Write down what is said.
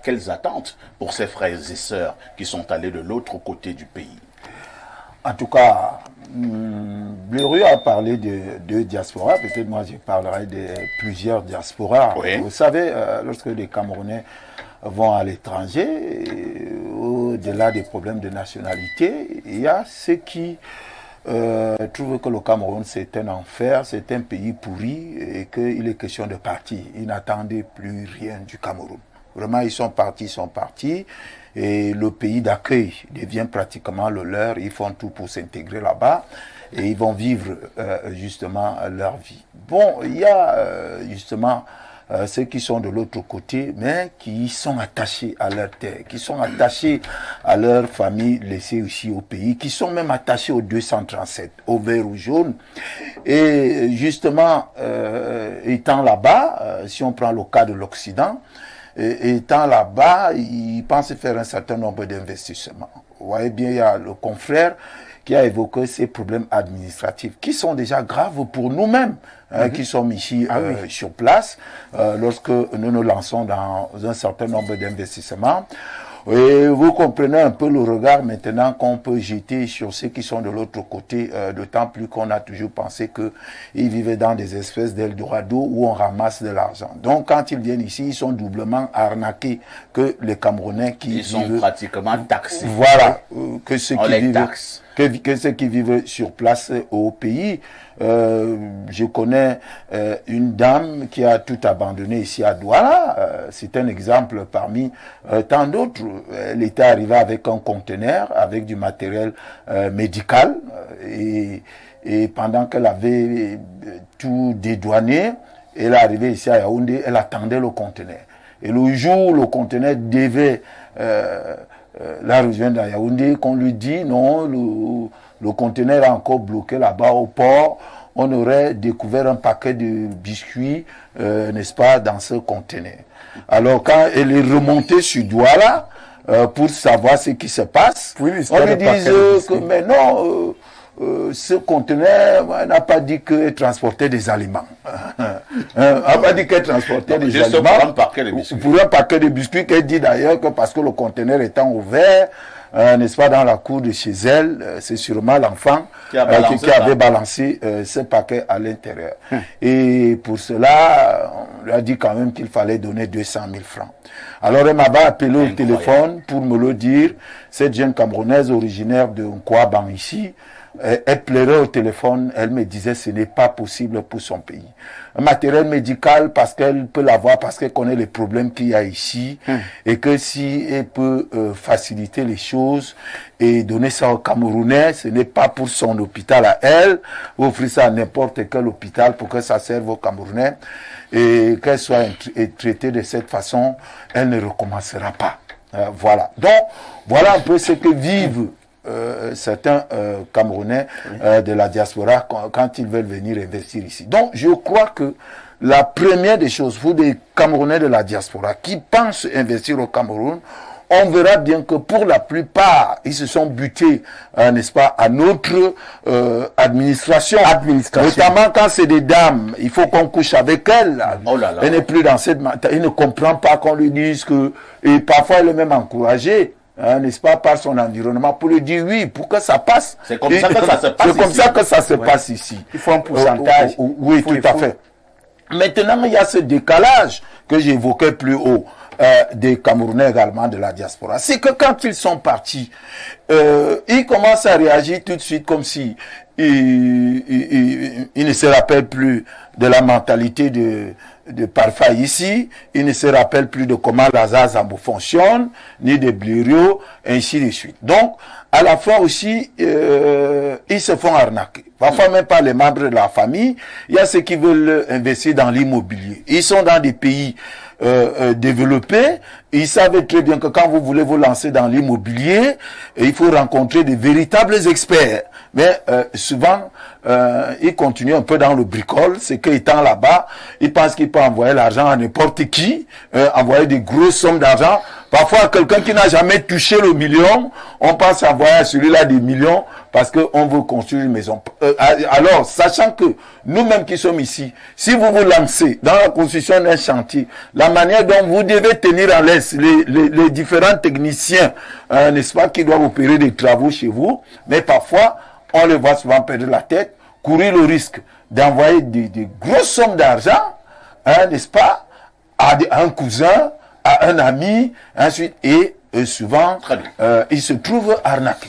quelles attentes pour ses frères et sœurs qui sont allés de l'autre côté du pays? En tout cas, Blériot a parlé de diaspora, peut-être moi je parlerai de plusieurs diasporas. Oui. Vous savez, lorsque les Camerounais vont à l'étranger, au-delà des problèmes de nationalité, il y a ceux qui trouvent que le Cameroun c'est un enfer, c'est un pays pourri et qu'il est question de partir. Ils n'attendaient plus rien du Cameroun. Vraiment, ils sont partis. Et le pays d'accueil devient pratiquement le leur. Ils font tout pour s'intégrer là-bas et ils vont vivre justement leur vie. Bon, il y a justement ceux qui sont de l'autre côté, mais qui sont attachés à leur terre, qui sont attachés à leur famille laissée ici au pays, qui sont même attachés au 237, au vert ou jaune. Et justement, étant là-bas, si on prend le cas de l'Occident, étant là-bas, ils pensent faire un certain nombre d'investissements. Vous voyez bien, il y a le confrère qui a évoqué ces problèmes administratifs qui sont déjà graves pour nous-mêmes, qui sommes ici sur place, lorsque nous nous lançons dans un certain nombre d'investissements. Et vous comprenez un peu le regard maintenant qu'on peut jeter sur ceux qui sont de l'autre côté, d'autant plus qu'on a toujours pensé qu'ils vivaient dans des espèces d'Eldorado où on ramasse de l'argent. Donc quand ils viennent ici, ils sont doublement arnaqués que les Camerounais qui Ils sont pratiquement taxés. Voilà, que ceux on qui les vivent taxe. que ceux qui vivent sur place au pays. Je connais une dame qui a tout abandonné ici à Douala. C'est un exemple parmi tant d'autres. Elle était arrivée avec un conteneur, avec du matériel médical. Et pendant qu'elle avait tout dédouané, elle est arrivée ici à Yaoundé, elle attendait le conteneur. Et le jour où le conteneur devait la rejoindre à Yaoundé, qu'on lui dit non, le conteneur est encore bloqué là-bas au port, on aurait découvert un paquet de biscuits, n'est-ce pas, dans ce conteneur. Alors quand elle est remontée sur Douala pour savoir ce qui se passe, on lui dit que mais non, ce conteneur n'a pas dit qu'elle transportait des aliments. N'a pas dit qu'elle transportait des aliments. Pour un paquet de biscuits. Pour un paquet de biscuits, qu'elle dit d'ailleurs que parce que le conteneur étant ouvert, n'est-ce pas, dans la cour de chez elle, c'est sûrement l'enfant qui avait balancé ce paquet à l'intérieur. Et pour cela, on lui a dit quand même qu'il fallait donner 200 000 francs. Alors elle m'avait appelé au téléphone pour me le dire. Cette jeune Camerounaise originaire de Nkouaban ici, elle pleurait au téléphone, elle me disait ce n'est pas possible pour son pays. Un matériel médical parce qu'elle peut l'avoir, parce qu'elle connaît les problèmes qu'il y a ici, et que si elle peut faciliter les choses et donner ça aux Camerounais, ce n'est pas pour son hôpital à elle, offrir ça à n'importe quel hôpital pour que ça serve aux Camerounais, et qu'elle soit traitée de cette façon, elle ne recommencera pas. Voilà. Donc, voilà un peu ce que vivent certains Camerounais de la diaspora quand ils veulent venir investir ici. Donc je crois que la première des choses pour des Camerounais de la diaspora qui pensent investir au Cameroun, on verra bien que pour la plupart, ils se sont butés, n'est-ce pas, à notre administration. Notamment quand c'est des dames, il faut qu'on couche avec elles. Oh là là. Elle n'est plus dans cette... Elle ne comprend pas qu'on lui dise que... Et parfois, elle est même encouragée. N'est-ce pas, par son environnement, pour lui dire oui, pour que ça passe. C'est comme ça que ça se passe. C'est comme ça que ça se passe ici. Il faut un pourcentage. Oui, tout à fait. Maintenant, il y a ce décalage que j'évoquais plus haut des Camerounais également de la diaspora. C'est que quand ils sont partis, ils commencent à réagir tout de suite comme si ils ne se rappellent plus de la mentalité de Parfa ici, ils ne se rappellent plus de comment Lazare Zambou fonctionne, ni de Blériot, ainsi de suite. Donc, à la fois aussi, ils se font arnaquer. Parfois même pas les membres de la famille. Il y a ceux qui veulent investir dans l'immobilier. Ils sont dans des pays développés. Ils savent très bien que quand vous voulez vous lancer dans l'immobilier, il faut rencontrer des véritables experts. Mais souvent, ils continuent un peu dans le bricole. C'est qu'étant là-bas, ils pensent qu'ils peuvent envoyer l'argent à n'importe qui, envoyer des grosses sommes d'argent Parfois, quelqu'un qui n'a jamais touché le million, on pense envoyer à celui-là des millions parce qu'on veut construire une maison. Alors, sachant que nous-mêmes qui sommes ici, si vous vous lancez dans la construction d'un chantier, la manière dont vous devez tenir en laisse les différents techniciens, n'est-ce pas, qui doivent opérer des travaux chez vous, mais parfois, on les voit souvent perdre la tête, courir le risque d'envoyer des grosses sommes d'argent, n'est-ce pas, à un cousin, à un ami, ensuite, et souvent, il se trouve arnaqué.